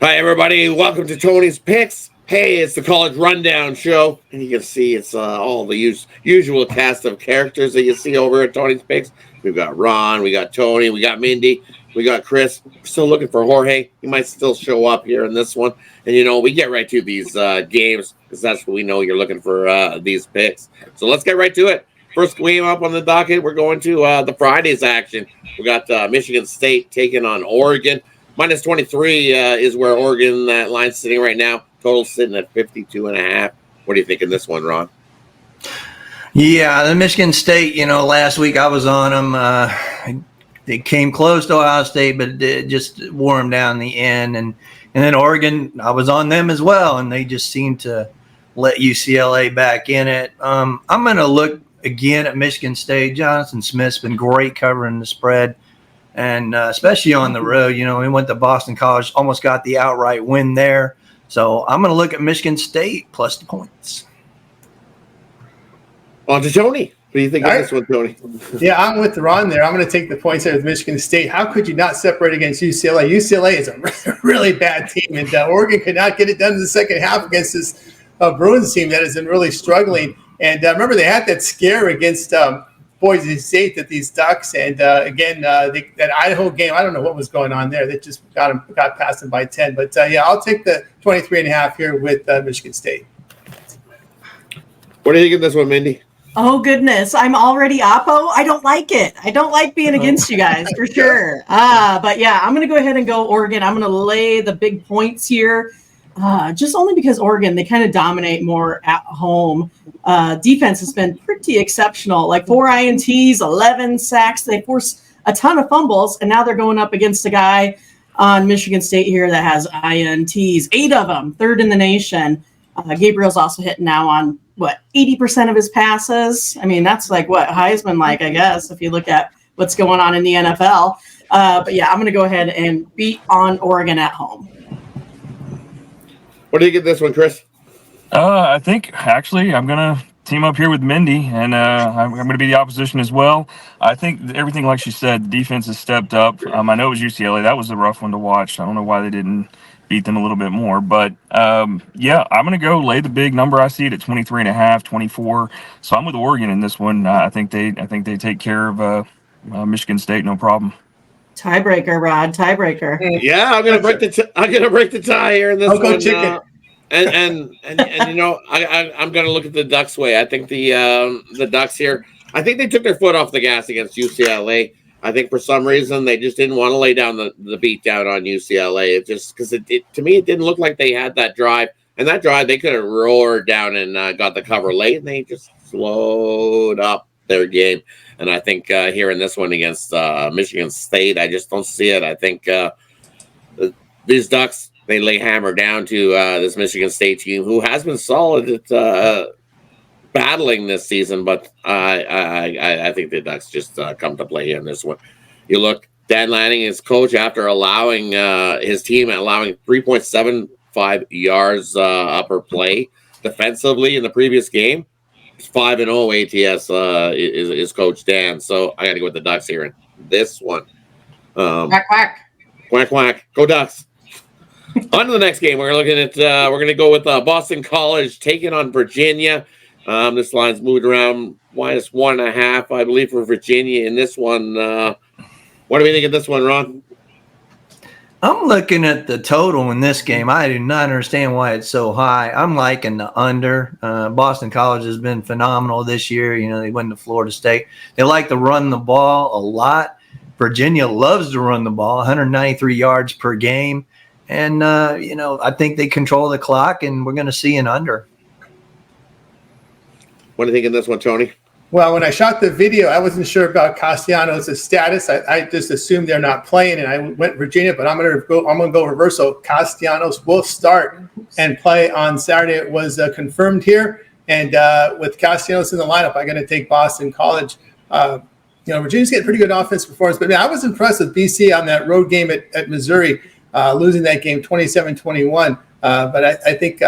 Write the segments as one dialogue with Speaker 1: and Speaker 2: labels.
Speaker 1: Hi, everybody. Welcome to Tony's Picks. Hey, it's the College Rundown Show. And you can see it's all the usual cast of characters that you see over at Tony's Picks. We've got Ron, we got Tony, we got Mindy, we got Chris. We're still looking for Jorge. He might still show up here in this one. And, we get right to these games because that's what we know you're looking for these picks. So let's get right to it. First game up on the docket, we're going to the Friday's action. We got Michigan State taking on Oregon. Minus 23 is where Oregon line's sitting right now. Total sitting at 52.5. What do you think in this one, Ron?
Speaker 2: Yeah, the Michigan State, last week I was on them. They came close to Ohio State, but it just wore them down in the end. And then Oregon, I was on them as well, and they just seemed to let UCLA back in it. I'm going to look again at Michigan State. Jonathan Smith's been great covering the spread. And especially on the road, we went to Boston College, almost got the outright win there. So I'm going to look at Michigan State plus the points.
Speaker 1: On to Tony. What do you think of this one, Tony?
Speaker 3: Yeah, I'm with Ron there. I'm going to take the points there with Michigan State. How could you not separate against UCLA? UCLA is a really bad team, and Oregon could not get it done in the second half against this Bruins team that has been really struggling. And remember, they had that scare against Boise State that these Ducks, and again, that Idaho game, I don't know what was going on there. They just got past them by 10. But, I'll take the 23.5 here with Michigan State.
Speaker 1: What do you think of this one, Mindy?
Speaker 4: Oh, goodness. I'm already Oppo. I don't like it. I don't like being against you guys, for sure. But, yeah, I'm going to go ahead and go Oregon. I'm going to lay the big points here. Just only because Oregon, they kind of dominate more at home. Defense has been pretty exceptional, like 4 INTs, 11 sacks. They force a ton of fumbles, and now they're going up against a guy on Michigan State here that has INTs, 8 of them, third in the nation. Gabriel's also hitting now on, 80% of his passes? I mean, that's like what Heisman-like, I guess, if you look at what's going on in the NFL. But, yeah, I'm going to go ahead and beat on Oregon at home.
Speaker 1: What do you get this one, Chris?
Speaker 5: I think, actually, I'm going to team up here with Mindy, and I'm going to be the opposition as well. I think everything, like she said, the defense has stepped up. I know it was UCLA. That was a rough one to watch. I don't know why they didn't beat them a little bit more. But, yeah, I'm going to go lay the big number. I see it at 23.5, 24. So I'm with Oregon in this one. I think they take care of Michigan State, no problem.
Speaker 4: Tiebreaker, Rod. Tiebreaker.
Speaker 1: Yeah, I'm gonna break the tie here in this one.
Speaker 3: Chicken.
Speaker 1: And I'm gonna look at the Ducks' way. I think the Ducks here. I think they took their foot off the gas against UCLA. I think for some reason they just didn't want to lay down the beat down on UCLA. It just because to me it didn't look like they had that drive. And that drive they could have roared down and got the cover late, and they just slowed up their game. And I think here in this one against Michigan State, I just don't see it. I think these Ducks, they lay hammer down to this Michigan State team, who has been solid at battling this season. But I think the Ducks just come to play here in this one. You look, Dan Lanning, his coach, after allowing his team 3.75 yards per play defensively in the previous game. 5-0 ATS is Coach Dan, so I got to go with the Ducks here in this one.
Speaker 4: Quack, quack.
Speaker 1: Quack, quack. Go Ducks. On to the next game. We're looking at. We're going to go with Boston College taking on Virginia. This line's moved around -1.5, I believe, for Virginia in this one. What do we think of this one, Ron?
Speaker 2: I'm looking at the total in this game. I do not understand why it's so high. I'm liking the under. Boston College has been phenomenal this year. They went to Florida State. They like to run the ball a lot. Virginia loves to run the ball, 193 yards per game. And, I think they control the clock, and we're going to see an under.
Speaker 1: What do you think of this one, Tony?
Speaker 3: Well, when I shot the video, I wasn't sure about Castellanos' status. I just assumed they're not playing, and I went Virginia. But I'm going to go reverse. So Castellanos will start and play on Saturday. It was confirmed here, and with Castellanos in the lineup, I'm going to take Boston College. Virginia's getting pretty good offense performance, but I was impressed with BC on that road game at Missouri, losing that game 27-21. But I think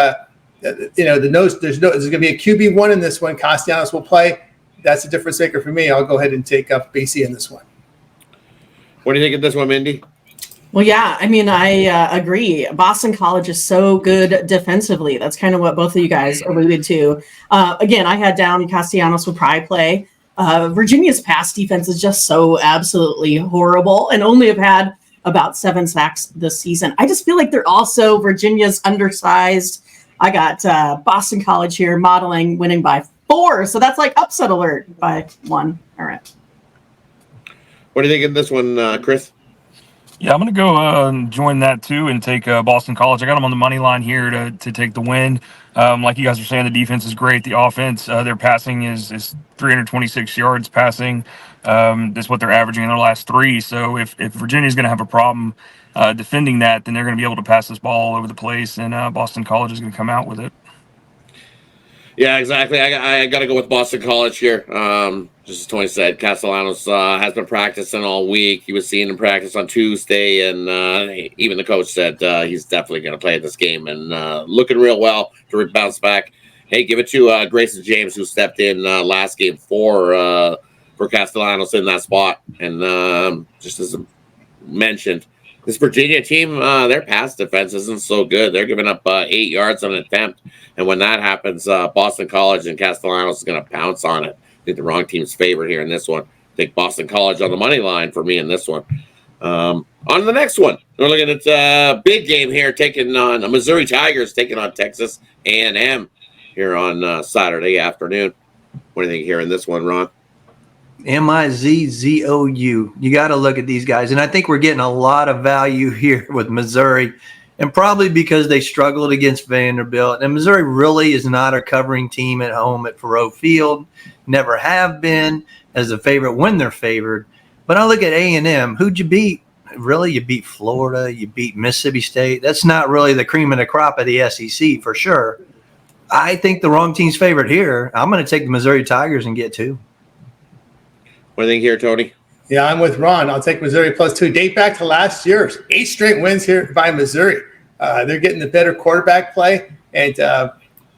Speaker 3: there's going to be a QB1 in this one. Castellanos will play. That's a difference maker for me. I'll go ahead and take up BC in this one.
Speaker 1: What do you think of this one, Mindy?
Speaker 4: Well, yeah, I mean, I agree. Boston College is so good defensively. That's kind of what both of you guys alluded to. Again, I had down Castellanos would probably play. Virginia's pass defense is just so absolutely horrible and only have had about 7 sacks this season. I just feel like they're also Virginia's undersized. I got Boston College here modeling winning by 4. So that's like upset alert by 1. All right.
Speaker 1: What do you think of this one, Chris?
Speaker 5: Yeah, I'm going to go join that too and take Boston College. I got them on the money line here to take the win. Like you guys are saying, the defense is great. The offense, their passing is 326 yards passing. That's what they're averaging in their last 3. So if Virginia's going to have a problem defending that, then they're going to be able to pass this ball all over the place, and Boston College is going to come out with it.
Speaker 1: Yeah, exactly. I got to go with Boston College here. Just as Tony said, Castellanos has been practicing all week. He was seen in practice on Tuesday, and even the coach said he's definitely going to play this game and looking real well to bounce back. Hey, give it to Grayson James, who stepped in last game for Castellanos in that spot. And just as mentioned, this Virginia team, their pass defense isn't so good. They're giving up 8 yards on an attempt. And when that happens, Boston College and Castellanos is going to pounce on it. I think the wrong team's favored here in this one. I think Boston College on the money line for me in this one. On to the next one. We're looking at a big game here, taking on the Missouri Tigers, taking on Texas A&M here on Saturday afternoon. What do you think here in this one, Ron?
Speaker 2: Mizzou. You got to look at these guys. And I think we're getting a lot of value here with Missouri, and probably because they struggled against Vanderbilt. And Missouri really is not a covering team at home at Faurot Field. Never have been as a favorite when they're favored. But I look at A&M. Who'd you beat? Really, you beat Florida. You beat Mississippi State. That's not really the cream of the crop of the SEC for sure. I think the wrong team's favored here. I'm going to take the Missouri Tigers and get 2.
Speaker 1: What do you think here, Tony?
Speaker 3: Yeah, I'm with Ron. I'll take Missouri +2. Date back to last year's 8 straight wins here by Missouri. They're getting the better quarterback play, and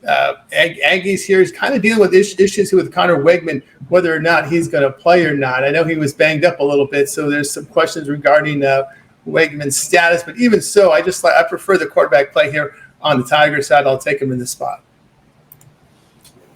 Speaker 3: Aggies here is kind of dealing with issues with Connor Wegman, whether or not he's going to play or not. I know he was banged up a little bit, so there's some questions regarding Wegman's status. But even so, I prefer the quarterback play here on the Tiger side. I'll take him in the spot.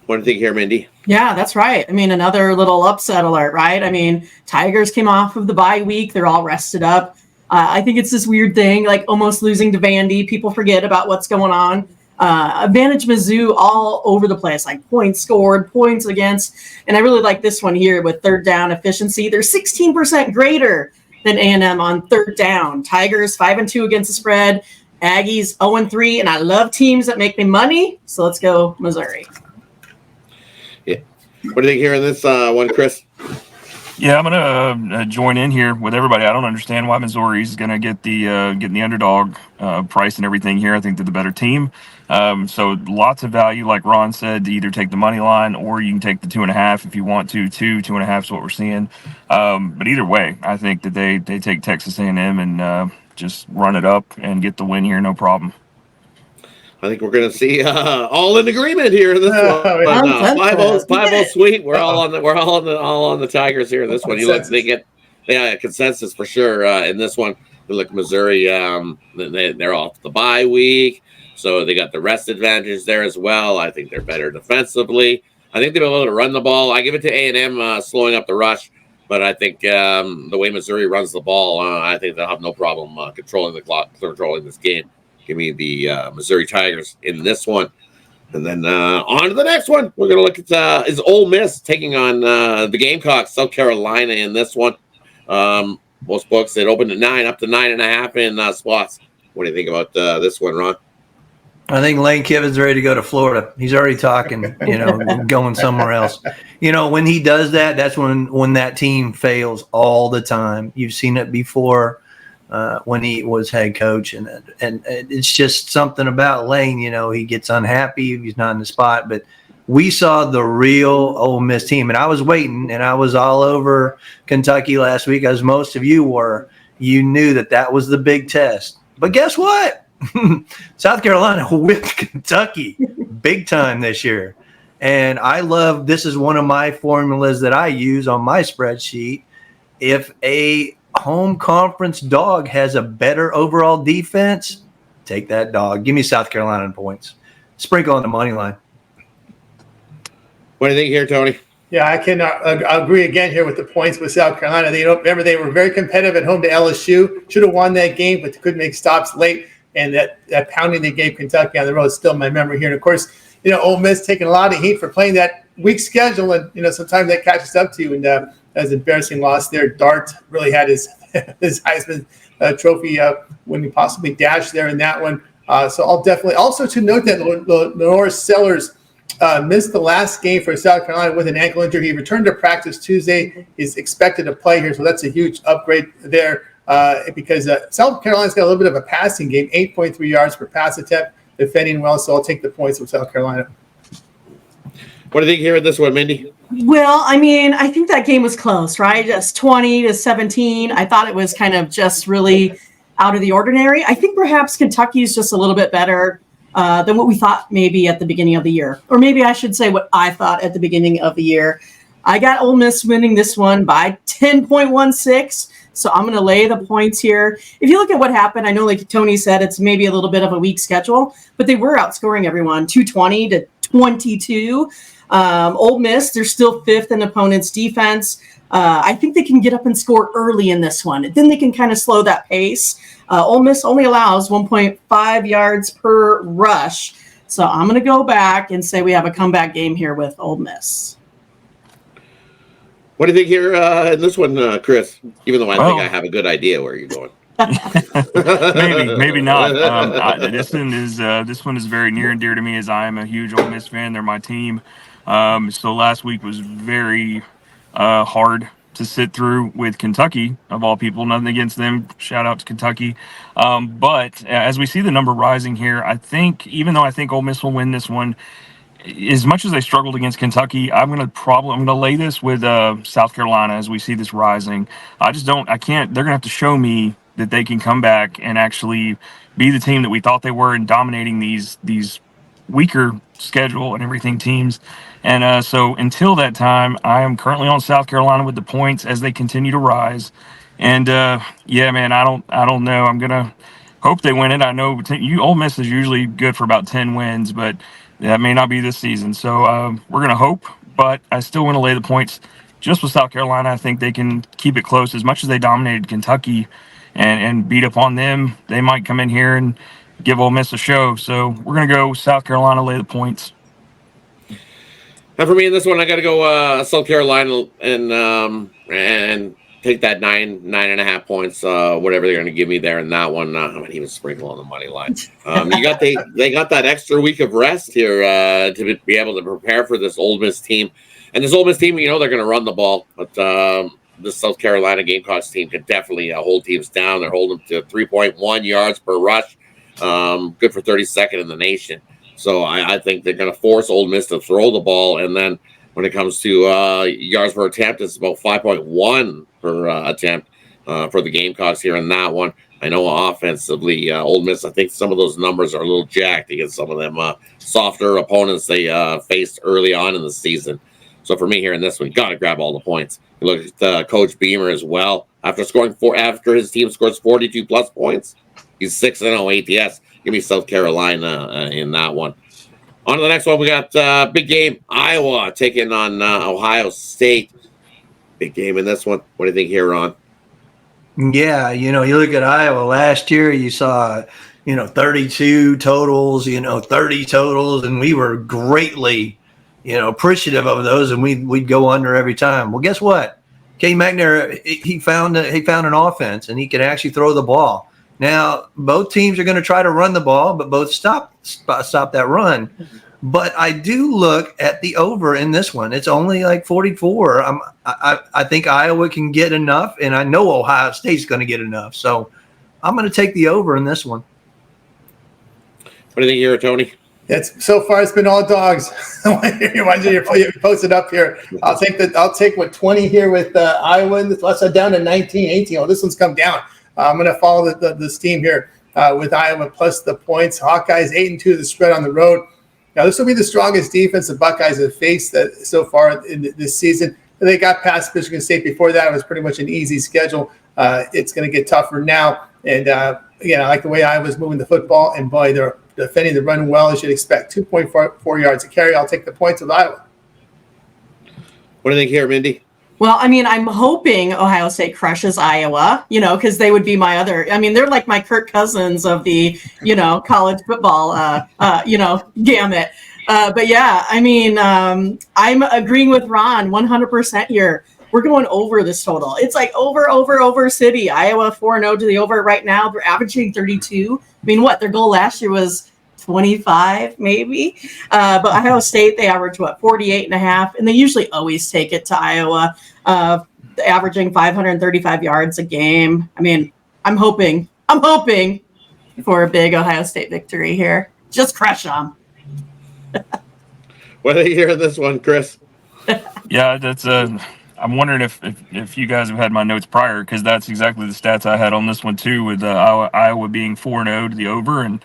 Speaker 1: What do you think here, Mindy?
Speaker 4: Yeah, that's right. I mean, another little upset alert, right? I mean, Tigers came off of the bye week. They're all rested up. I think it's this weird thing, like almost losing to Vandy. People forget about what's going on. Advantage Mizzou all over the place, like points scored, points against. And I really like this one here with third down efficiency. They're 16% greater than A&M on third down. Tigers 5-2 against the spread. Aggies 0-3. And I love teams that make me money. So let's go Missouri.
Speaker 1: What do you think here in this one, Chris?
Speaker 5: Yeah, I'm gonna join in here with everybody. I don't understand why Missouri's gonna get the underdog price and everything here. I think they're the better team. So lots of value, like Ron said, to either take the money line or you can take the 2.5 if you want to. 2.5 is what we're seeing. But either way, I think that they take Texas A&M and just run it up and get the win here, no problem.
Speaker 1: I think we're going to see all in agreement here in this one.
Speaker 4: Yeah.
Speaker 1: 5-0 sweet. We're all on the Tigers here in this one. You look, they get consensus for sure in this one. You look, Missouri, they're off the bye week, so they got the rest advantage there as well. I think they're better defensively. I think they'll be able to run the ball. I give it to A&M slowing up the rush, but I think the way Missouri runs the ball, I think they'll have no problem controlling the clock, controlling this game. Give me the Missouri Tigers in this one. And then on to the next one. We're going to look at is Ole Miss taking on the Gamecocks, South Carolina in this one. Most books, it opened at 9, up to 9.5 in spots. What do you think about this one, Ron?
Speaker 2: I think Lane Kiffin's ready to go to Florida. He's already talking, going somewhere else. When he does that, that's when that team fails all the time. You've seen it before. When he was head coach, and it's just something about Lane. He gets unhappy if he's not in the spot. But we saw the real Ole Miss team, and I was waiting, and I was all over Kentucky last week, as most of you were. You knew that was the big test. But guess what? South Carolina whipped Kentucky big time this year, and I love. This is one of my formulas that I use on my spreadsheet. If a home conference dog has a better overall defense, take that dog. Give me South Carolina in points. Sprinkle on the money line.
Speaker 1: What do you think here, Tony?
Speaker 3: Yeah, I can agree again here with the points with South Carolina. Remember, they were very competitive at home to LSU. Should have won that game, but couldn't make stops late. And that pounding they gave Kentucky on the road is still in my memory here. And, of course, Ole Miss taking a lot of heat for playing that weak schedule. And, sometimes that catches up to you. And that was an embarrassing loss there. Dart really had his Heisman Trophy when he possibly dashed there in that one. So I'll definitely – also to note that Lenore Sellers – missed the last game for South Carolina with an ankle injury. He returned to practice Tuesday. He's expected to play here, so that's a huge upgrade there because South Carolina's got a little bit of a passing game, 8.3 yards per pass attempt, defending well, so I'll take the points with South Carolina.
Speaker 1: What do you think here in this one, Mindy?
Speaker 4: Well, I think that game was close, right? Just 20-17. I thought it was kind of just really out of the ordinary. I think perhaps Kentucky is just a little bit better than what we thought maybe at the beginning of the year. Or maybe I should say what I thought at the beginning of the year. I got Ole Miss winning this one by 10.16, so I'm going to lay the points here. If you look at what happened, I know like Tony said, it's maybe a little bit of a weak schedule, but they were outscoring everyone 220-22. Ole Miss, they're still fifth in opponents' defense. I think they can get up and score early in this one. Then they can kind of slow that pace. Ole Miss only allows 1.5 yards per rush. So I'm going to go back and say we have a comeback game here with Ole Miss.
Speaker 1: What do you think here in this one, Chris? Even though I think I have a good idea where you're going.
Speaker 5: maybe not. This one is very near and dear to me as I am a huge Ole Miss fan. They're my team. So last week was very hard to sit through with Kentucky, of all people. Nothing against them. Shout out to Kentucky. But as we see the number rising here, I think, even though I think Ole Miss will win this one, as much as they struggled against Kentucky, I'm gonna lay this with South Carolina as we see this rising. I can't. They're gonna have to show me that they can come back and actually be the team that we thought they were in dominating these weaker schedule and everything teams. And so until that time, I am currently on South Carolina with the points as they continue to rise. And yeah, man, I don't know. I'm gonna hope they win it. I know Ole Miss is usually good for about 10 wins, but that may not be this season. So we're gonna hope, but I still want to lay the points just with South Carolina. I think they can keep it close. As much as they dominated Kentucky and beat up on them, they might come in here and give Ole Miss a show. So we're gonna go South Carolina, lay the points.
Speaker 1: And for me in this one, I got to go South Carolina and take that 9.5 points, whatever they're going to give me there in that one. I might even sprinkle on the money line. They got that extra week of rest here to be able to prepare for this Ole Miss team. And this Ole Miss team, they're going to run the ball, but the South Carolina Gamecocks team can definitely hold teams down. They're holding them to 3.1 yards per rush, good for 32nd in the nation. So I think they're going to force Ole Miss to throw the ball. And then when it comes to yards per attempt, it's about 5.1 per attempt for the Gamecocks here in that one. I know offensively, Ole Miss, I think some of those numbers are a little jacked against some of them softer opponents they faced early on in the season. So for me here in this one, got to grab all the points. You look at Coach Beamer as well. After his team scores 42+ points, he's 6-0 ATS. Give me South Carolina in that one. On to the next one. We got big game, Iowa taking on Ohio State. Big game in this one. What do you think here, Ron?
Speaker 2: Yeah, you look at Iowa last year, you saw, 32 totals, 30 totals, and we were greatly, appreciative of those, and we'd go under every time. Well, guess what? Kay McNair, he found an offense, and he could actually throw the ball. Now, both teams are going to try to run the ball, but both stop that run. But I do look at the over in this one. It's only like 44. I think Iowa can get enough, and I know Ohio State's going to get enough. So I'm going to take the over in this one.
Speaker 1: What do you think here, Tony?
Speaker 3: So far it's been all dogs. You posted up here. I'll take 20 here with Iowa. Let's down to 19, 18. Oh, this one's come down. I'm going to follow this team here with Iowa plus the points. Hawkeyes 8-2 the spread on the road. Now, this will be the strongest defense the Buckeyes have faced so far in this season. They got past Michigan State. Before that, it was pretty much an easy schedule. it's going to get tougher now. And again, I like the way Iowa's moving the football, and boy, they're defending the run well as you'd expect. 2.4 yards a carry. I'll take the points with Iowa.
Speaker 1: What do you think here, Mindy?
Speaker 4: Well, I mean, I'm hoping Ohio State crushes Iowa, because they would be my other. I mean, they're like my Kirk Cousins of the, college football, gamut. But yeah, I mean, I'm agreeing with Ron 100% here. We're going over this total. It's like over City. Iowa 4-0 to the over right now. They're averaging 32. I mean, their goal last year was 25 maybe, but Ohio State, they average 48.5, and they usually always take it to Iowa, averaging 535 yards a game. I mean, I'm hoping for a big Ohio State victory here. Just crush them.
Speaker 1: What do you hear this one, Chris?
Speaker 5: Yeah, that's I'm wondering if you guys have had my notes prior, because that's exactly the stats I had on this one too, with Iowa being 4-0 to the over and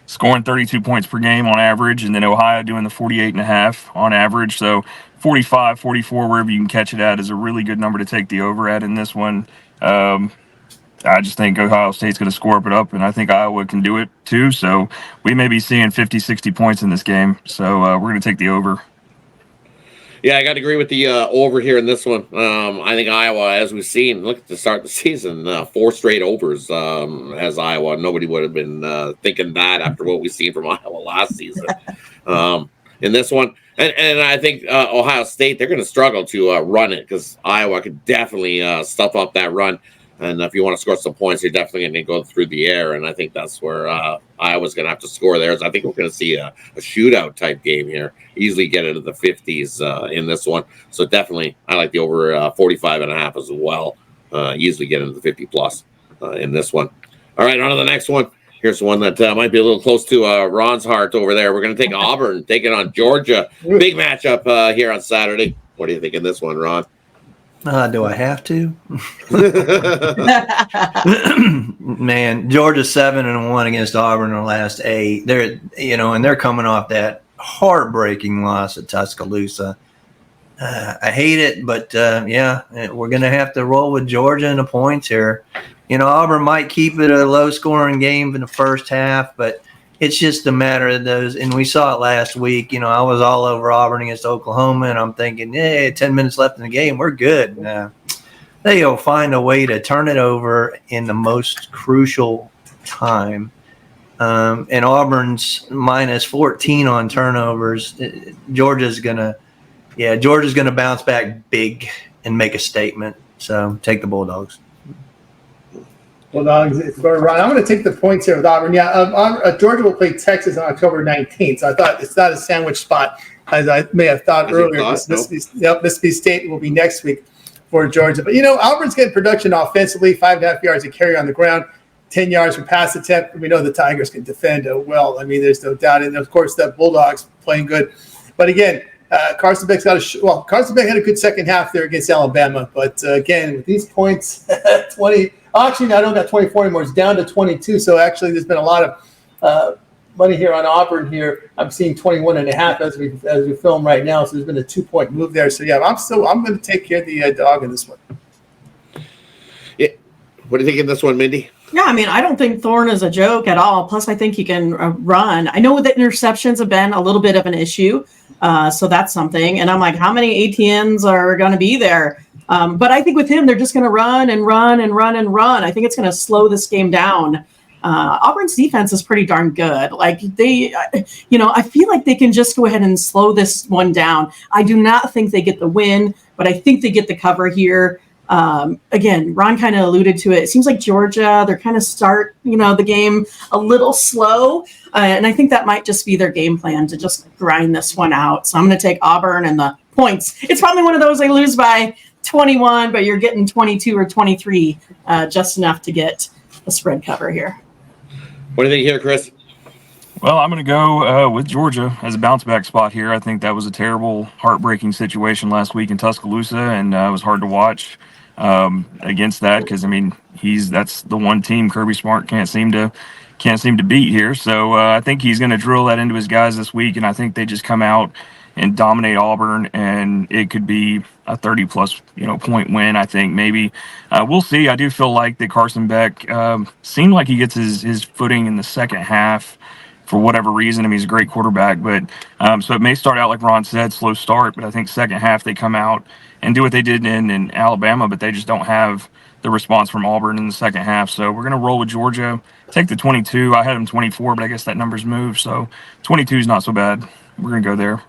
Speaker 5: scoring 32 points per game on average, and then Ohio doing the 48.5 on average. So 45, 44, wherever you can catch it at, is a really good number to take the over at in this one. I just think Ohio State's going to score up, and I think Iowa can do it too. So we may be seeing 50, 60 points in this game. So we're going to take the over.
Speaker 1: Yeah, I got to agree with the over here in this one. I think Iowa, as we've seen, look at the start of the season, 4 straight overs as Iowa. Nobody would have been thinking that after what we've seen from Iowa last season. In this one, and I think Ohio State, they're going to struggle to run it, because Iowa could definitely stuff up that run. And if you want to score some points, you're definitely going to go through the air. And I think that's where Iowa's going to have to score there. So I think we're going to see a shootout type game here. Easily get into the 50s in this one. So definitely, I like the over 45.5 as well. Easily get into the 50 plus in this one. All right, on to the next one. Here's one that might be a little close to Ron's heart over there. We're going to take Auburn, taking on Georgia. Big matchup here on Saturday. What do you think in this one, Ron?
Speaker 2: Do I have to? Man, Georgia's 7-1 against Auburn in the last 8. They're coming off that heartbreaking loss at Tuscaloosa. I hate it, but we're going to have to roll with Georgia in the points here. Auburn might keep it a low-scoring game in the first half, but it's just a matter of those. And we saw it last week. I was all over Auburn against Oklahoma, and I'm thinking, 10 minutes left in the game, we're good. They'll find a way to turn it over in the most crucial time. And Auburn's minus 14 on turnovers. Georgia's gonna bounce back big and make a statement. So take the Bulldogs.
Speaker 3: Bulldogs for Ron. I'm going to take the points here with Auburn. Yeah, Georgia will play Texas on October 19th. So I thought it's not a sandwich spot, as I may have thought earlier. Mississippi State will be next week for Georgia. But, Auburn's getting production offensively, 5.5 yards a carry on the ground, 10 yards per pass attempt. We know the Tigers can defend well. I mean, there's no doubt. And, of course, the Bulldogs playing good. But, again, Carson Beck's Carson Beck had a good second half there against Alabama. But, again, with these points, 20 – actually, I don't got 24 anymore. It's down to 22. So, actually, there's been a lot of money here on Auburn here. I'm seeing 21.5 as we film right now. So, there's been a 2-point move there. So, yeah, I'm going to take care of the dog in this one.
Speaker 1: Yeah. What do you think in this one, Mindy?
Speaker 4: Yeah, I mean, I don't think Thorne is a joke at all. Plus, I think he can run. I know that interceptions have been a little bit of an issue. So that's something. And I'm like, how many ATNs are going to be there? But I think with him, they're just going to run and run and run and run. I think it's going to slow this game down. Auburn's defense is pretty darn good. Like I feel like they can just go ahead and slow this one down. I do not think they get the win, but I think they get the cover here. Again, Ron kind of alluded to it. It seems like Georgia, they're kind of start, the game a little slow. And I think that might just be their game plan to just grind this one out. So I'm going to take Auburn and the points. It's probably one of those they lose by 21, but you're getting 22 or 23, just enough to get a spread cover here.
Speaker 1: What do you think here, Chris?
Speaker 5: Well, I'm going to go with Georgia as a bounce-back spot here. I think that was a terrible, heartbreaking situation last week in Tuscaloosa, and it was hard to watch against that because, that's the one team Kirby Smart can't seem to beat here. So I think he's going to drill that into his guys this week, and I think they just come out and dominate Auburn, and it could be a 30-plus point win. I think maybe we'll see. I do feel like that Carson Beck seemed like he gets his footing in the second half for whatever reason. I mean, he's a great quarterback, but so it may start out like Ron said, slow start. But I think second half they come out and do what they did in Alabama, but they just don't have the response from Auburn in the second half. So we're gonna roll with Georgia. Take the 22. I had them 24, but I guess that number's moved. So 22 is not so bad. We're gonna go there.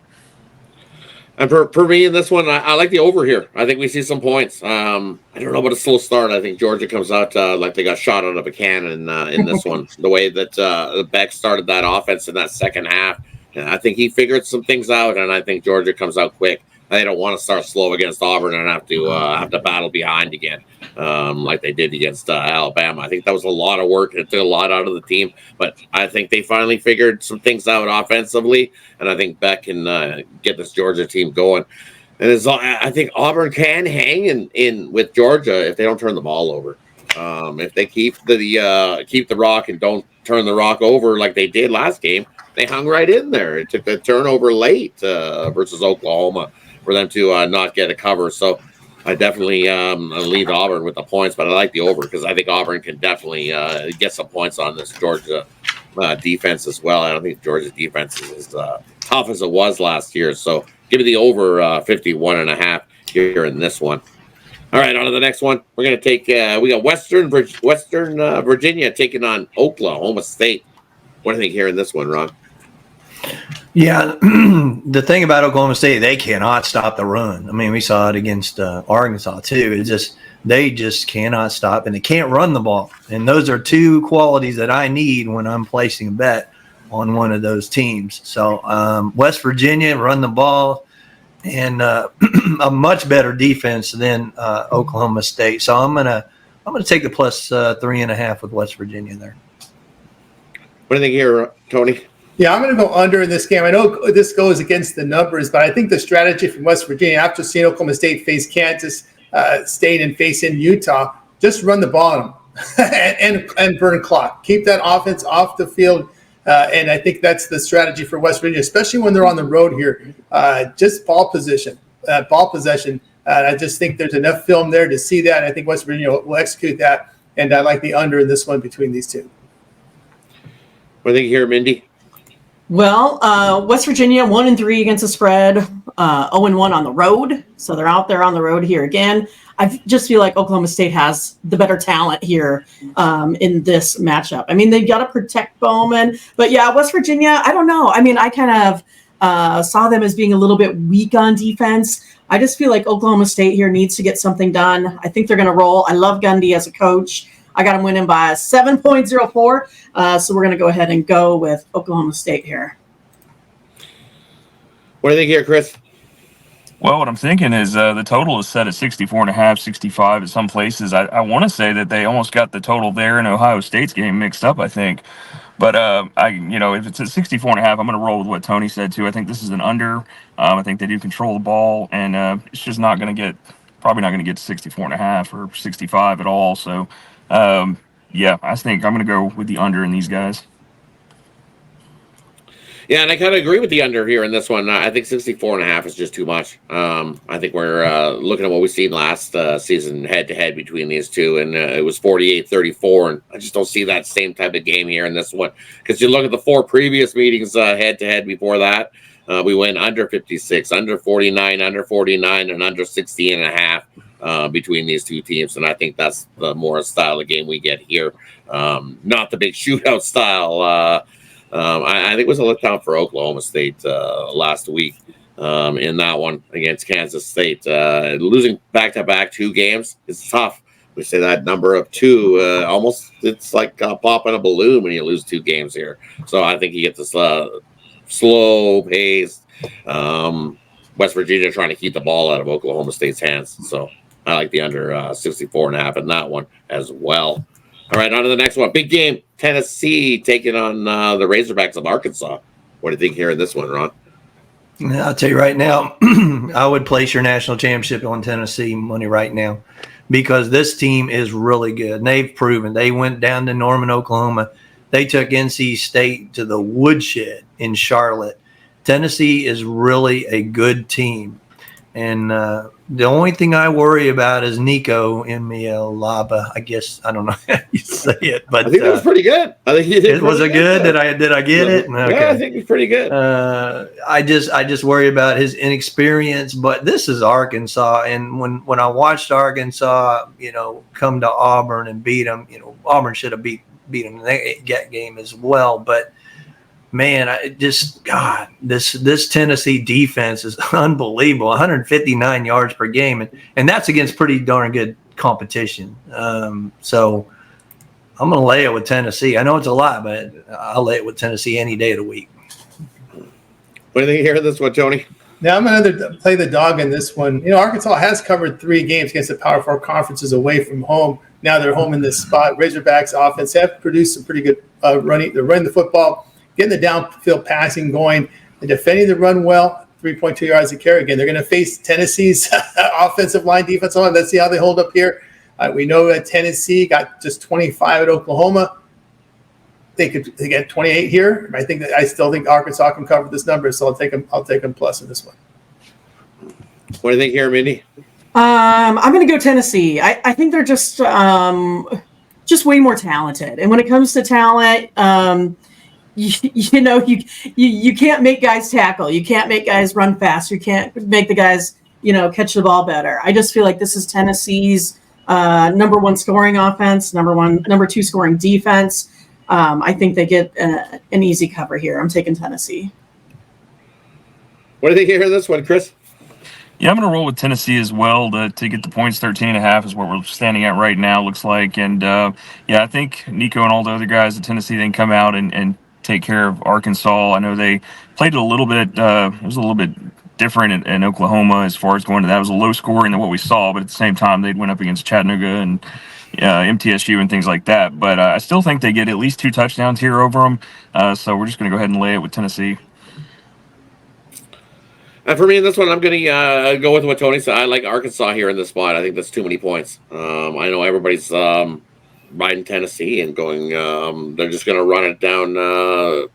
Speaker 1: And for me in this one, I like the over here. I think we see some points. I don't know about a slow start. I think Georgia comes out like they got shot out of a cannon in this one. The way that Beck started that offense in that second half, and I think he figured some things out, and I think Georgia comes out quick. They don't want to start slow against Auburn and have to battle behind again, like they did against Alabama. I think that was a lot of work. It took a lot out of the team, but I think they finally figured some things out offensively, and I think Beck can get this Georgia team going. And I think Auburn can hang in with Georgia if they don't turn the ball over. If they keep the rock and don't turn the rock over like they did last game, they hung right in there. It took the turnover late versus Oklahoma for them to not get a cover. So I definitely leave Auburn with the points, but I like the over because I think Auburn can definitely get some points on this Georgia defense as well. I don't think Georgia's defense is as tough as it was last year. So give me the over 51.5 here in this one. All right, on to the next one. We're going to take we got Western Virginia taking on Oklahoma State. What do you think here in this one, Ron?
Speaker 2: Yeah, the thing about Oklahoma State, they cannot stop the run. I mean, we saw it against Arkansas too. They just cannot stop, and they can't run the ball. And those are two qualities that I need when I'm placing a bet on one of those teams. So West Virginia run the ball, and a much better defense than Oklahoma State. So I'm gonna take the plus 3.5 with West Virginia there.
Speaker 1: What do you think here, Tony?
Speaker 3: Yeah, I'm going to go under in this game. I know this goes against the numbers, but I think the strategy from West Virginia, after seeing Oklahoma State face Kansas State and facing Utah, just run the ball and burn clock. Keep that offense off the field, and I think that's the strategy for West Virginia, especially when they're on the road here. Just ball possession. I just think there's enough film there to see that. I think West Virginia will execute that, and I like the under in this one between these two.
Speaker 1: What do you think here, Mindy?
Speaker 4: Well, West Virginia 1-3 against the spread, 0-1 on the road. So they're out there on the road here again. I just feel like Oklahoma State has the better talent here in this matchup. I mean, they've got to protect Bowman. But yeah, West Virginia, I don't know. I mean, I kind of saw them as being a little bit weak on defense. I just feel like Oklahoma State here needs to get something done. I think they're going to roll. I love Gundy as a coach. I got him winning by 7.04. So we're going to go ahead and go with Oklahoma State here.
Speaker 1: What do you think here, Chris?
Speaker 5: Well, what I'm thinking is the total is set at 64.5, 65 at some places. I want to say that they almost got the total there in Ohio State's game mixed up, I think. But if it's at 64.5, I'm going to roll with what Tony said too. I think this is an under. I think they do control the ball, and it's just probably not going to get to 64.5 or 65 at all. So. I think I'm going to go with the under in these guys.
Speaker 1: Yeah, and I kind of agree with the under here in this one. I think 64.5 is just too much. I think we're looking at what we've seen last season head-to-head between these two, and it was 48-34, and I just don't see that same type of game here in this one. Because you look at the four previous meetings head-to-head before that, we went under 56, under 49, under 49, and under 60.5. Between these two teams, and I think that's the more style of game we get here. Not the big shootout style. I think it was a letdown for Oklahoma State last week in that one against Kansas State. Losing back-to-back 2 games is tough. We say that number of 2, almost it's like popping a balloon when you lose 2 games here. So I think you get this slow pace. West Virginia trying to keep the ball out of Oklahoma State's hands. So I like the under 64.5 in that one as well. All right, on to the next one. Big game. Tennessee taking on the Razorbacks of Arkansas. What do you think here in this one, Ron?
Speaker 2: I'll tell you right now, I would place your national championship on Tennessee money right now because this team is really good. And they've proven. They went down to Norman, Oklahoma. They took NC State to the woodshed in Charlotte. Tennessee is really a good team. And the only thing I worry about is Nico Laba. I guess I don't know how you say it, but
Speaker 1: I think that was pretty good. I think he did.
Speaker 2: Was it good? Did I get it? Okay.
Speaker 1: Yeah, I think he's pretty good.
Speaker 2: I just worry about his inexperience. But this is Arkansas, and when I watched Arkansas, come to Auburn and beat them, Auburn should have beat them in that game as well. But man, this Tennessee defense is unbelievable. 159 yards per game, and that's against pretty darn good competition. So I'm going to lay it with Tennessee. I know it's a lot, but I'll lay it with Tennessee any day of the week.
Speaker 1: What do you think you hear this one, Tony?
Speaker 3: Now I'm going to play the dog in this one. Arkansas has covered 3 games against the Power 4 conferences away from home. Now they're home in this spot. Razorbacks offense have produced some pretty good running. They're running the football, getting the downfield passing going, and defending the run well. 3.2 yards a carry. Again, they're going to face Tennessee's offensive line, defensive line. Let's see how they hold up here. We know that Tennessee got just 25 at Oklahoma. They get 28 here. I still think Arkansas can cover this number, so I'll take them plus in this one.
Speaker 1: What do you think here, Mindy?
Speaker 4: I'm going to go Tennessee. I think they're just way more talented, and when it comes to talent, you can't make guys tackle. You can't make guys run fast. You can't make the guys catch the ball better. I just feel like this is Tennessee's number 1 scoring offense, number 2 scoring defense. I think they get an easy cover here. I'm taking Tennessee.
Speaker 1: What do you think you hear this one, Chris?
Speaker 5: Yeah, I'm going to roll with Tennessee as well to get the points. 13.5 is what we're standing at right now, looks like. And, I think Nico and all the other guys at Tennessee, they can come out and take care of Arkansas. I know they played it a little bit. It was a little bit different in Oklahoma as far as going to that. It was a low scoring than what we saw, but at the same time, they went up against Chattanooga and MTSU and things like that. But I still think they get at least 2 touchdowns here over them. So we're just going to go ahead and lay it with Tennessee.
Speaker 1: And for me in this one, I'm going to go with what Tony said. I like Arkansas here in this spot. I think that's too many points. I know everybody's riding Tennessee and going, they're just going to run it down the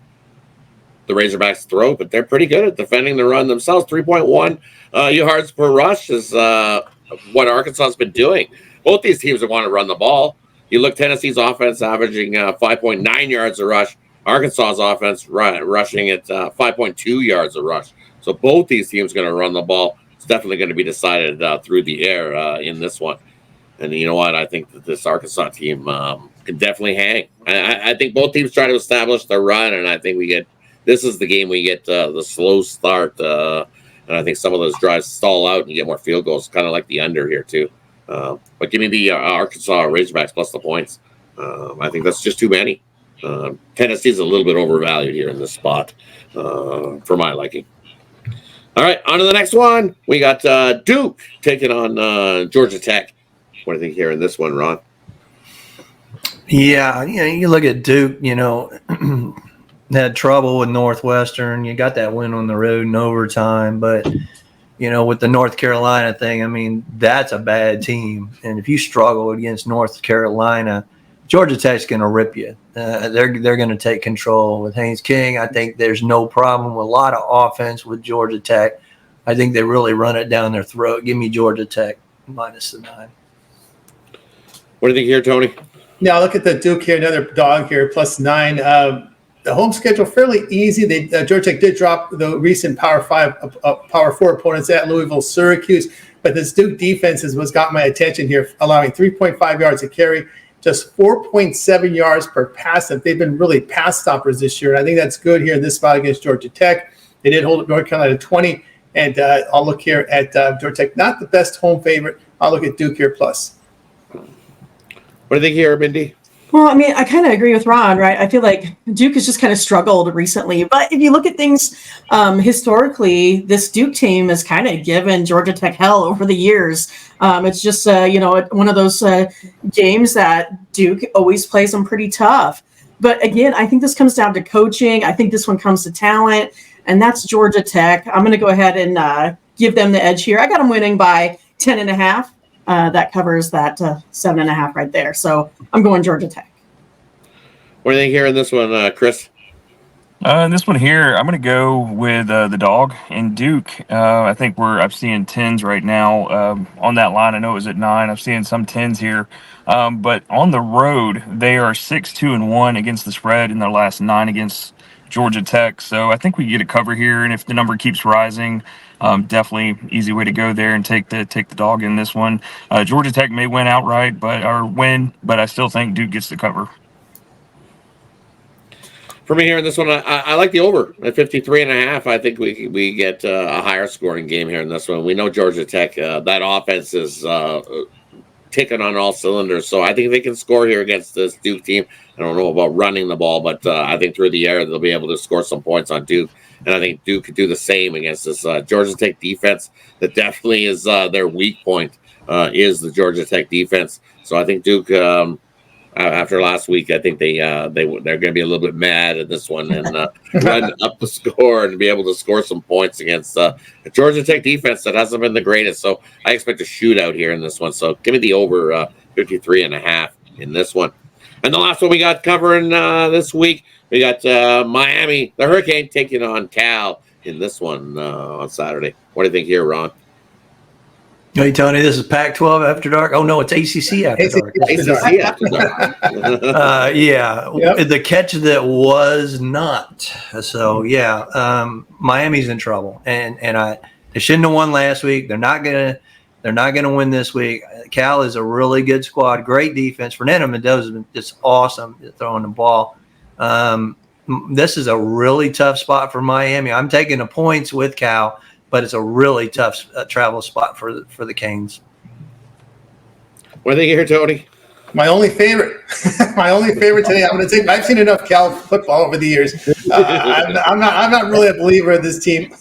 Speaker 1: Razorbacks' throat, but they're pretty good at defending the run themselves. 3.1 yards per rush is what Arkansas has been doing. Both these teams want to run the ball. You look, Tennessee's offense averaging 5.9 yards a rush. Arkansas's offense rushing at 5.2 yards a rush. So both these teams are going to run the ball. It's definitely going to be decided through the air in this one. And you know what? I think that this Arkansas team can definitely hang. I think both teams try to establish their run, and I think this is the game we get the slow start. And I think some of those drives stall out and you get more field goals, kind of like the under here too. But give me the Arkansas Razorbacks plus the points. I think that's just too many. Tennessee's a little bit overvalued here in this spot for my liking. All right, on to the next one. We got Duke taking on Georgia Tech. What do you think here in this one, Ron?
Speaker 2: Yeah, you look at Duke, had trouble with Northwestern. You got that win on the road in overtime, but with the North Carolina thing, that's a bad team. And if you struggle against North Carolina, Georgia Tech's going to rip you. They're going to take control with Haynes King. I think there's no problem with a lot of offense with Georgia Tech. I think they really run it down their throat. Give me Georgia Tech minus the 9.
Speaker 1: What do you think here, Tony?
Speaker 3: Now look at the Duke here, another dog here, plus 9. The home schedule fairly easy. Georgia Tech did drop the recent Power 4 opponents at Louisville, Syracuse, but this Duke defense is what's got my attention here, allowing 3.5 yards a carry, just 4.7 yards per pass. They've been really pass stoppers this year, and I think that's good here in this spot against Georgia Tech. They did hold North Carolina 20, and I'll look here at Georgia Tech, not the best home favorite. I'll look at Duke here plus.
Speaker 1: What do you think here, Mindy?
Speaker 4: Well, I kind of agree with Ron, right? I feel like Duke has just kind of struggled recently. But if you look at things historically, this Duke team has kind of given Georgia Tech hell over the years. It's just, one of those games that Duke always plays them pretty tough. But again, I think this comes down to coaching. I think this one comes to talent, and that's Georgia Tech. I'm going to go ahead and give them the edge here. I got them winning by 10.5. That covers that 7.5 right there. So I'm going Georgia Tech.
Speaker 1: What do you think here in this one, Chris?
Speaker 5: This one here, I'm going to go with the dog and Duke. I think I'm seeing 10s right now on that line. I know it was at 9. I'm seeing some 10s here. But on the road, they are 6-2-1 against the spread in their last 9 against Georgia Tech. So I think we get a cover here. And if the number keeps rising, definitely easy way to go there and take the dog in this one. Georgia Tech may win outright, but I still think Duke gets the cover.
Speaker 1: For me here in this one, I like the over at 53.5. I think we get a higher scoring game here in this one. We know Georgia Tech, that offense is ticking on all cylinders. So I think they can score here against this Duke team. I don't know about running the ball, but I think through the air they'll be able to score some points on Duke. And I think Duke could do the same against this Georgia Tech defense. That definitely is their weak point, is the Georgia Tech defense. So I think Duke, after last week, I think they're going to be a little bit mad at this one and run up the score and be able to score some points against a Georgia Tech defense that hasn't been the greatest. So I expect a shootout here in this one. So give me the over 53.5 in this one. And the last one we got covering this week, we got Miami, the Hurricane, taking on Cal in this one on Saturday. What do you think here, Ron?
Speaker 2: Hey, Tony, this is Pac-12 After Dark. Oh, no, it's ACC After Dark.
Speaker 1: ACC After Dark.
Speaker 2: Yeah, yep. The catch that was not. So, yeah, Miami's in trouble. And they shouldn't have won last week. They're not gonna win this week. Cal is a really good squad, great defense. Fernando Mendoza's been just awesome at throwing the ball. This is a really tough spot for Miami. I'm taking the points with Cal, but it's a really tough travel spot for the Canes.
Speaker 1: What do you think here, Tony?
Speaker 3: My only favorite today. I'm going to take. I've seen enough Cal football over the years. I'm not really a believer of this team.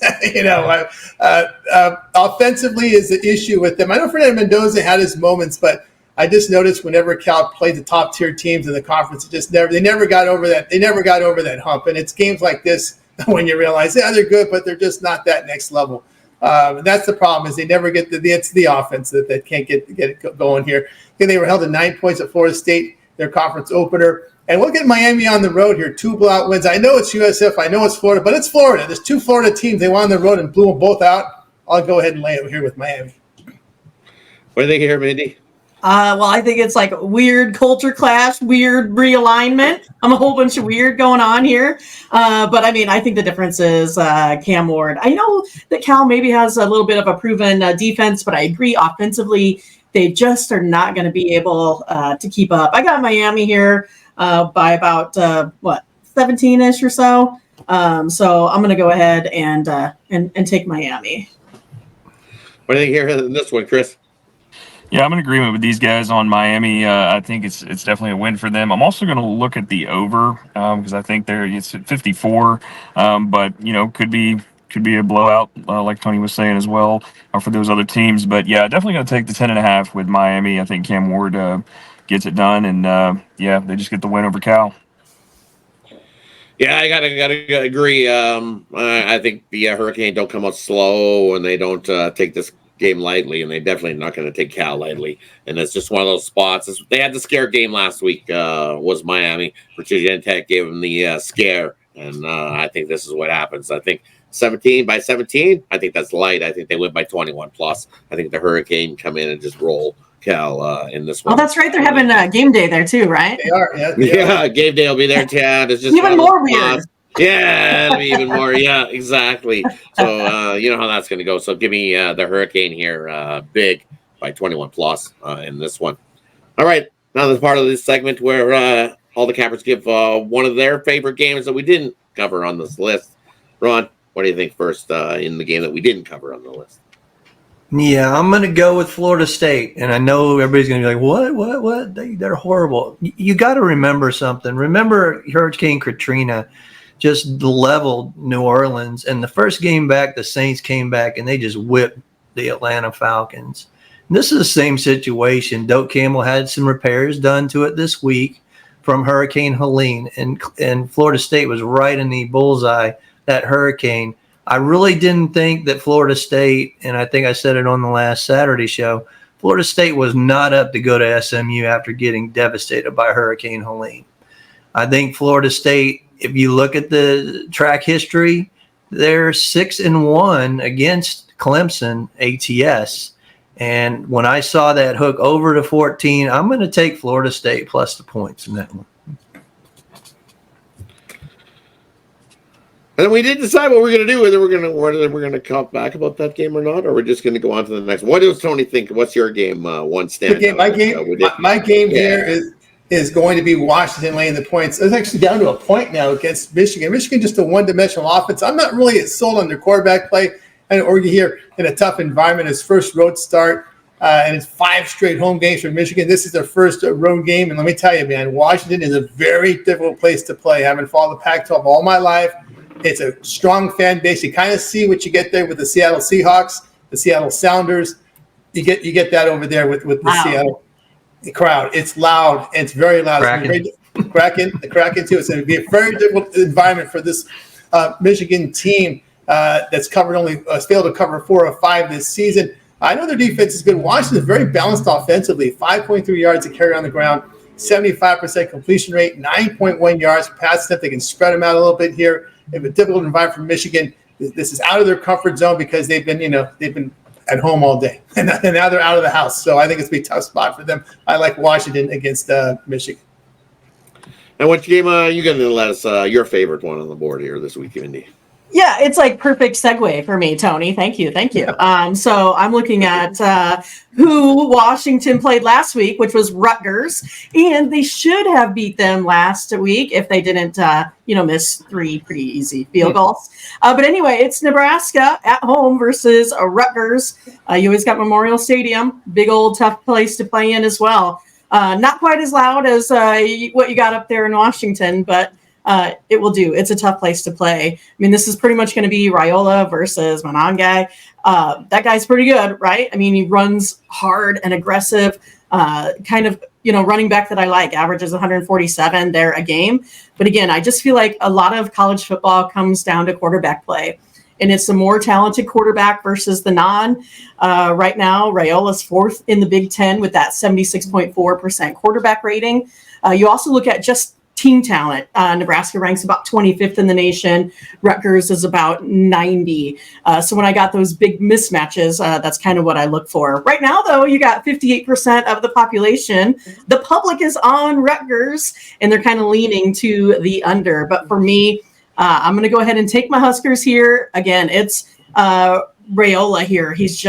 Speaker 3: Offensively is the issue with them. I know Fernando Mendoza had his moments, but I just noticed whenever Cal played the top tier teams in the conference, they never got over that. They never got over that hump. And it's games like this when you realize, yeah, they're good, but they're just not that next level. And that's the problem, is they never get it's the offense that can't get it going here. Again, they were held to 9 points at Florida State, their conference opener. And we'll get Miami on the road here, 2 blowout wins. I know it's USF, I know it's Florida, but it's Florida. There's 2 Florida teams. They went on the road and blew them both out. I'll go ahead and lay it here with Miami.
Speaker 1: What do you think here, Mindy?
Speaker 4: Well, I think it's like weird culture clash, weird realignment. I'm a whole bunch of weird going on here. But I mean, I think the difference is Cam Ward. I know that Cal maybe has a little bit of a proven defense, but I agree offensively, they just are not going to be able to keep up. I got Miami here by about 17-ish or so. So I'm going to go ahead and take Miami.
Speaker 1: What do you think here in this one, Chris?
Speaker 5: Yeah, I'm in agreement with these guys on Miami. I think it's definitely a win for them. I'm also going to look at the over because I think it's at 54, but could be a blowout like Tony was saying as well for those other teams. But yeah, definitely going to take the 10.5 with Miami. I think Cam Ward gets it done, and they just get the win over Cal.
Speaker 1: Yeah, I gotta agree. I think the Hurricane don't come out slow, and they don't take this game lightly, and they're definitely not going to take Cal lightly. And it's just one of those spots. They had the scare game last week, was Miami. Virginia Tech gave them the scare, and I think this is what happens. I think 17, I think that's light. I think they win by 21 plus. I think the Hurricane come in and just roll Cal in this one.
Speaker 4: Oh, that's right. They're having a game day there too, right?
Speaker 3: They are.
Speaker 1: Yeah, game day will be there, Chad. It's just
Speaker 4: even more weird.
Speaker 1: Yeah, it'll be even more. Yeah, exactly. So you know how that's going to go. So give me the Hurricane here, big by 21 plus in this one. All right, now there's part of this segment where all the cappers give one of their favorite games that we didn't cover on this list. Ron, what do you think first in the game that we didn't cover on the list?
Speaker 2: Yeah, I'm going to go with Florida State. And I know everybody's going to be like, what? They're horrible. You got to remember something. Remember Hurricane Katrina just leveled New Orleans. And the first game back, the Saints came back and they just whipped the Atlanta Falcons. And this is the same situation. Doak Campbell had some repairs done to it this week from Hurricane Helene. And Florida State was right in the bullseye, that hurricane. I really didn't think that Florida State, and I think I said it on the last Saturday show, Florida State was not up to go to SMU after getting devastated by Hurricane Helene. I think Florida State if you look at the track history, they're 6-1 against Clemson ATS. And when I saw that hook over to 14, I'm going to take Florida State plus the points in that one.
Speaker 1: And we didn't decide what we're going to do, whether we're going to talk back about that game or not, or we're just going to go on to the next one. What does Tony think? What's your game? One stand.
Speaker 3: My game here is going to be Washington laying the points. It's actually down to a point now against Michigan. Michigan just a one-dimensional offense. I'm not really sold on their quarterback play. And Oregon here in a tough environment. His first road start, and it's 5 straight home games for Michigan. This is their first road game, and let me tell you, man, Washington is a very difficult place to play. Having followed the Pac-12 all my life, it's a strong fan base. You kind of see what you get there with the Seattle Seahawks, the Seattle Sounders. You get that over there with the Seattle crowd. It's loud, and it's very loud. The Kraken too. It's going to be a very difficult environment for this Michigan team. That's failed to cover 4 of 5 this season. I know their defense is good. Washington is very balanced offensively. 5.3 yards to carry on the ground, 75% completion rate, 9.1 yards passing. If they can spread them out a little bit here, they have a difficult environment for Michigan. This is out of their comfort zone because they've been at home all day, and now they're out of the house. So I think it's going to be a tough spot for them. I like Washington against Michigan.
Speaker 1: And what game are you going to let us your favorite one on the board here this week, Mindy?
Speaker 4: Yeah, it's like perfect segue for me, Tony. Thank you. So I'm looking at who Washington played last week, which was Rutgers, and they should have beat them last week if they didn't, miss 3 pretty easy field goals. But anyway, it's Nebraska at home versus Rutgers. You always got Memorial Stadium, big old tough place to play in as well. Not quite as loud as what you got up there in Washington, but it will do. It's a tough place to play. I mean, this is pretty much going to be Raiola versus Monangai. That guy's pretty good, right? I mean, he runs hard and aggressive, running back that I like, averages 147 there a game. But again, I just feel like a lot of college football comes down to quarterback play. And it's a more talented quarterback versus the non. Right now, Raiola's 4th in the Big Ten with that 76.4% quarterback rating. You also look at just team talent. Nebraska ranks about 25th in the nation. Rutgers is about 90. So when I got those big mismatches, that's kind of what I look for. Right now, though, you got 58% of the population. The public is on Rutgers, and they're kind of leaning to the under. But for me, I'm going to go ahead and take my Huskers here. Again, it's Raiola here. He's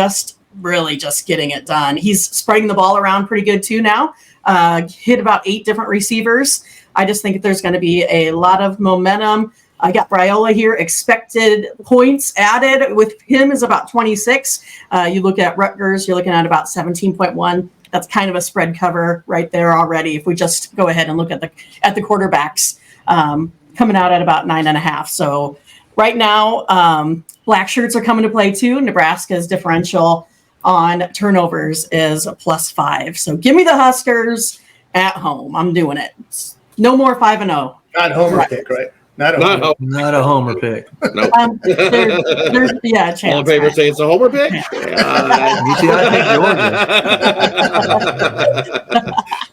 Speaker 4: really just getting it done. He's spreading the ball around pretty good, too, now. Hit about 8 different receivers. I just think there's going to be a lot of momentum. I got Raiola here. Expected points added with him is about 26. You look at Rutgers, you're looking at about 17.1. That's kind of a spread cover right there already. If we just go ahead and look at the quarterbacks coming out at about 9.5. So right now, black shirts are coming to play too. Nebraska's differential on turnovers is +5. So give me the Huskers at home. I'm doing it. No more 5-0.
Speaker 3: Not homer pick, right? Not
Speaker 2: a homer pick.
Speaker 1: No.
Speaker 4: There's a chance.
Speaker 1: All the papers say it's a homer pick.
Speaker 2: You see, I picked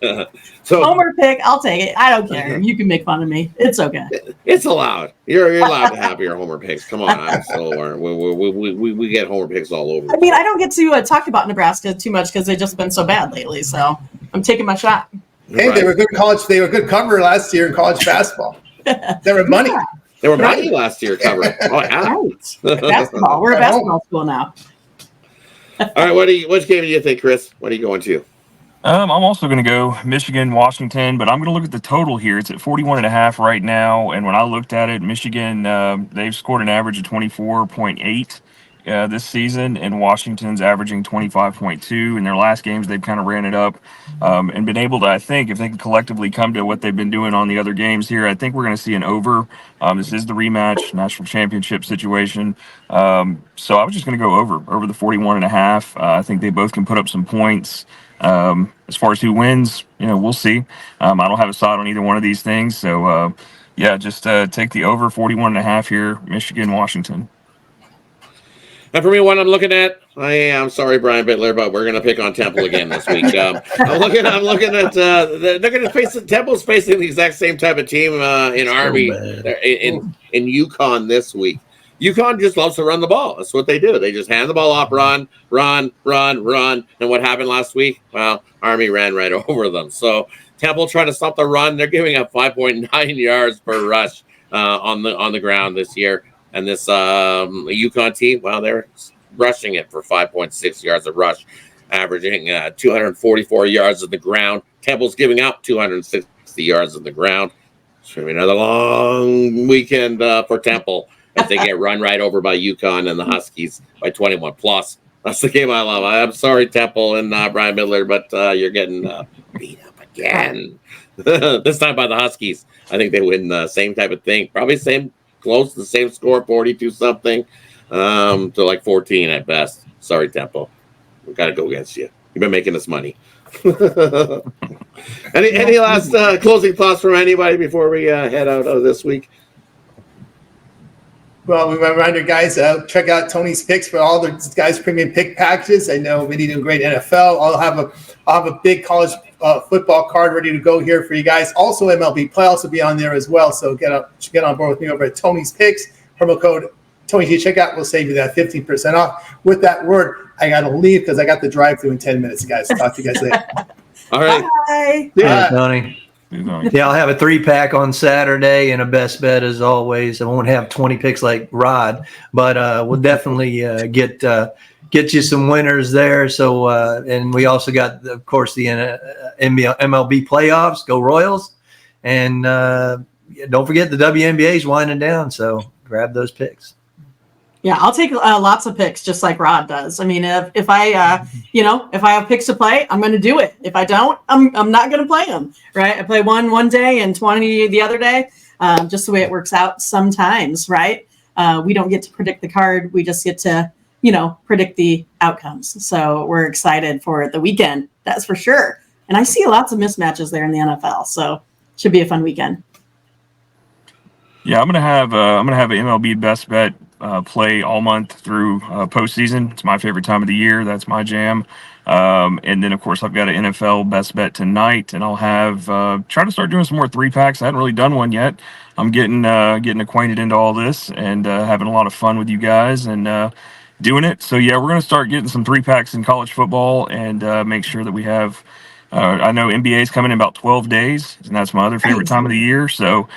Speaker 2: Georgia.
Speaker 1: So
Speaker 4: homer pick, I'll take it. I don't care. You can make fun of me. It's okay.
Speaker 1: It's allowed. You're allowed to have your homer picks. Come on, we get homer picks all over.
Speaker 4: I mean, I don't get to talk about Nebraska too much because they've just been so bad lately. So I'm taking my shot.
Speaker 3: Hey, right. They were good cover last year in college basketball. They were money.
Speaker 1: They were money last year covering. Oh, yeah.
Speaker 4: Right. Basketball. We're a basketball school now.
Speaker 1: All right, which game do you think, Chris? What are you going to?
Speaker 5: I'm also going to go Michigan, Washington, but I'm going to look at the total here. It's at 41.5 right now, and when I looked at it, Michigan, they've scored an average of 24.8 this season, and Washington's averaging 25.2. In their last games, they've kind of ran it up and been able to, I think, if they can collectively come to what they've been doing on the other games here, I think we're going to see an over. This is the rematch, national championship situation. So I was just going to go over the 41.5. I think they both can put up some points. As far as who wins, we'll see. I don't have a side on either one of these things. So, just take the over 41.5 here, Michigan, Washington.
Speaker 1: And for me, what I'm looking at, I'm sorry, Brian Bittler, but we're going to pick on Temple again this week. I'm looking at they're going to face Temple's facing the exact same type of team in Army in UConn this week. UConn just loves to run the ball. That's what they do. They just hand the ball off, run. And what happened last week? Well, Army ran right over them. So Temple trying to stop the run. They're giving up 5.9 yards per rush on the ground this year. And this UConn team, well, they're rushing it for 5.6 yards a rush, averaging 244 yards on the ground. Temple's giving up 260 yards on the ground. It's going to be another long weekend for Temple as they get run right over by UConn and the Huskies by 21 plus. That's the game I love. I'm sorry, Temple and Brian Midler, but you're getting beat up again. This time by the Huskies. I think they win the same type of thing. Probably close to the same score, 42 something to like 14 at best. Sorry, Temple. We got to go against you. You've been making us money. Any last closing thoughts from anybody before we head out of this week?
Speaker 3: Well, we remind our guys, check out Tony's picks for all the guys' premium pick packages. I know Mindy doing great NFL. I'll have a big college football card ready to go here for you guys. Also, MLB playoffs will be on there as well. So get on board with me over at Tony's Picks. Promo code Tony G checkout will save you that 15% off. With that word, I got to leave because I got the drive-through in 10 minutes, guys. Talk to you guys later.
Speaker 1: All right.
Speaker 4: Bye.
Speaker 2: Yeah, Tony. Yeah, I'll have a 3-pack on Saturday and a best bet as always. I won't have 20 picks like Rod, but we'll definitely get you some winners there. So, and we also got, of course, the MLB playoffs. Go Royals, and don't forget the WNBA is winding down. So grab those picks.
Speaker 4: Yeah, I'll take lots of picks, just like Rod does. I mean, if I have picks to play, I'm going to do it. If I don't, I'm not going to play them. Right? I play one day and 20 the other day. Just the way it works out sometimes. Right? We don't get to predict the card. We just get to predict the outcomes. So we're excited for the weekend. That's for sure. And I see lots of mismatches there in the NFL. So should be a fun weekend.
Speaker 5: Yeah, I'm gonna have an MLB best bet play all month through postseason. It's my favorite time of the year. That's my jam. And then of course I've got an NFL best bet tonight, and I'll have try to start doing some more 3-packs. I hadn't really done one yet. I'm getting acquainted into all this and having a lot of fun with you guys and doing it. So yeah, we're gonna start getting some 3-packs in college football and make sure that we have. I know NBA is coming in about 12 days, and that's my other favorite time of the year. So.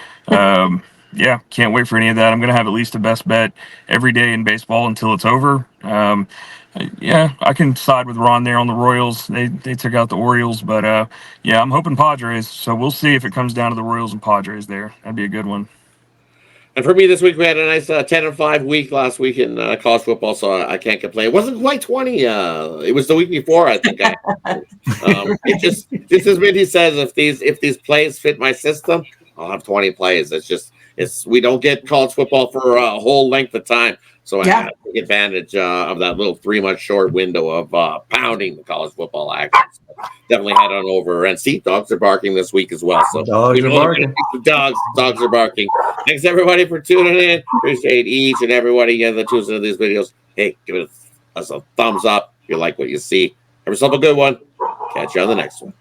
Speaker 5: Yeah, can't wait for any of that. I'm going to have at least a best bet every day in baseball until it's over. Yeah, I can side with Ron there on the Royals. They took out the Orioles, but yeah, I'm hoping Padres. So we'll see if it comes down to the Royals and Padres there. That'd be a good one.
Speaker 1: And for me this week, we had a nice 10-5 week last week in college football, so I can't complain. It wasn't quite 20. It was the week before, I think. It just as Mindy says, if these plays fit my system, I'll have 20 plays. We don't get college football for a whole length of time, so I have to take advantage of that little 3-month short window of pounding the college football action. So definitely head on over and see dogs are barking this week as well. So
Speaker 2: Dogs are barking.
Speaker 1: Dogs are barking. Thanks everybody for tuning in. Appreciate each and everybody that tunes into these videos. Hey, give us a thumbs up if you like what you see. Have yourself a good one. Catch you on the next one.